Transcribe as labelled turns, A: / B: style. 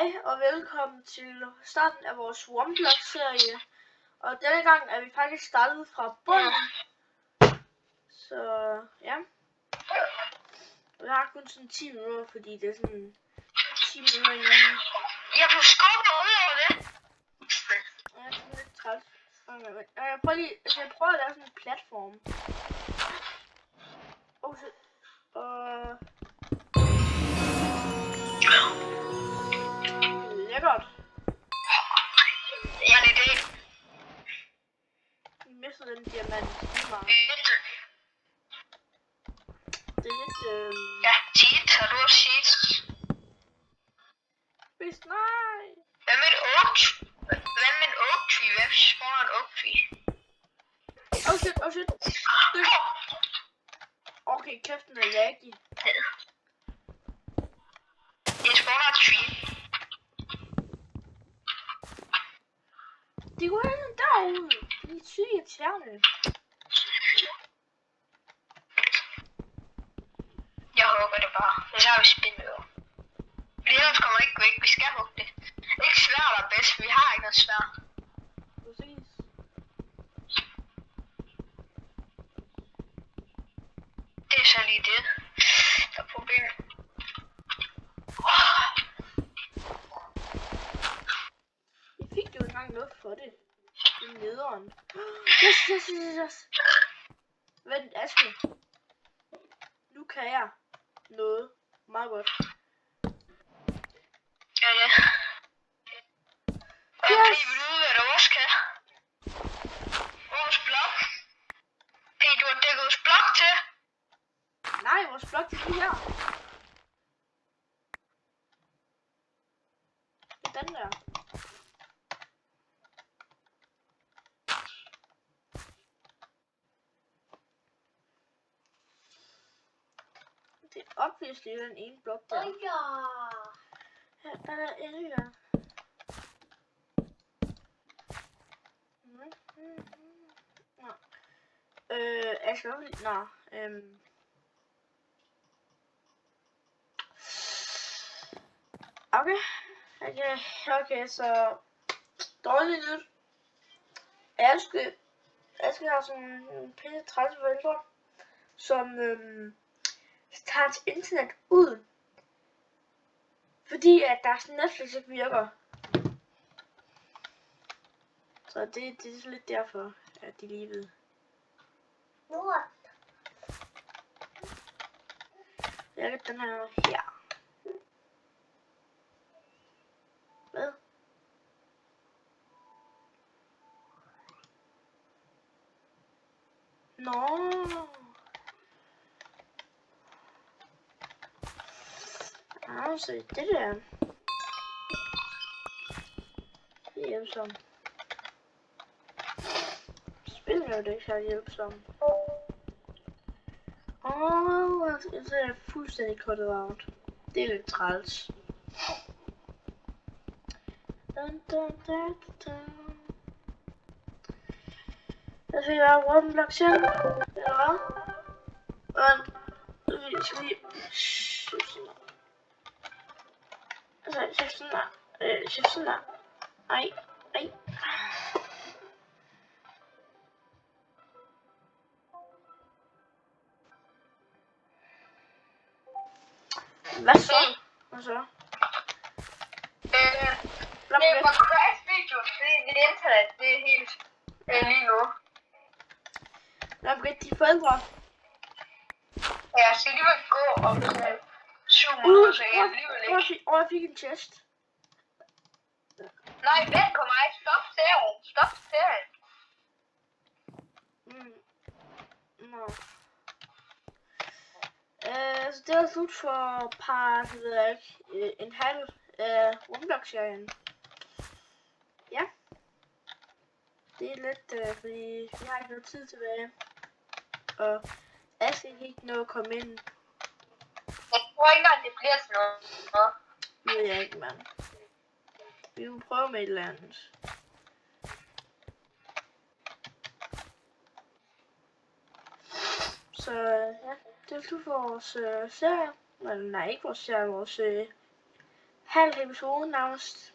A: Hej og velkommen til starten af vores Womblock-serie. Og denne gang er vi faktisk startet fra bunden. Så ja. Vi har kun sådan 10 minutter, fordi det er sådan 10 minutter inden.
B: Jeg får skubbet ud over det.
A: Ja, det er sådan lidt træt. Jeg prøver at lave sådan en platform. Lækkert.
B: Ja, det er det.
A: Vi mister den diamant. Det er lidt
B: Ja, cheat. Har du også cheat?
A: Hvis nej.
B: Hvad med en oak? Hvad med en oak tree? Hvad spawner en oak tree?
A: Oh shit. Okay, kæften er laggy.
B: Jeg spawner et tree.
A: De går hen derude. De er syge irriterende.
B: Jeg hugger det bare. Så har vi spindøver. Fordi ellers kommer det ikke væk. Vi skal hugge det. Ikke svær der er bedst. Vi har ikke noget svær.
A: Præcis.
B: Det er så lige det. Der er problemet.
A: Vi fik jo engang noget for det. I nederen. Yes. Vent, Aske. Nu kan jeg noget meget godt.
B: Ja. Okay, vil du vide, hvad du også kan? Vores blok. Hey, du har dækket vores blok til.
A: Nej, vores blok er lige her. Det er den der. Det er obviously den ene blok der. Ja, der er Elga. Jeg skal også lige... Okay, så dårligt nyt. Aske har sådan en pisse træls forældre, som tager hans internet ud, fordi at deres Netflix ikke virker. Så det er lidt derfor, at de lige ved. Jeg har den her. Hvad? Nå. Altså, det der. Det er hjælpsomt. Spillet er jo ikke så hjælpsomt. Så er jeg fuldstændig cuttet out. Det er lidt træls. Jeg skal bare Womblock selv. Eller hvad? Jeg skal lige... Sådan der. Ej. Hvad så?
B: Det er for crash video, fordi dit internet, det er helt lige nu.
A: Hvad med de forældre?
B: Ja, jeg skal alligevel gå om sådan 7 minutter, så jeg alligevel ikke.
A: Jeg fik en chest.
B: Nej, vent på mig. Stop serien.
A: Nå. Så det var slut for en halv Womblock-serien. Ja. Det er lidt, fordi vi har ikke noget tid tilbage. Og Aske kan ikke nå at komme ind.
B: Jeg tror ikke engang, det bliver sådan noget.
A: Det ved jeg ikke, mand. Vi må prøve med et eller andet. Så ja, det er slut for vores serie. Eller nej, ikke vores serie, vores halv episode nærmest.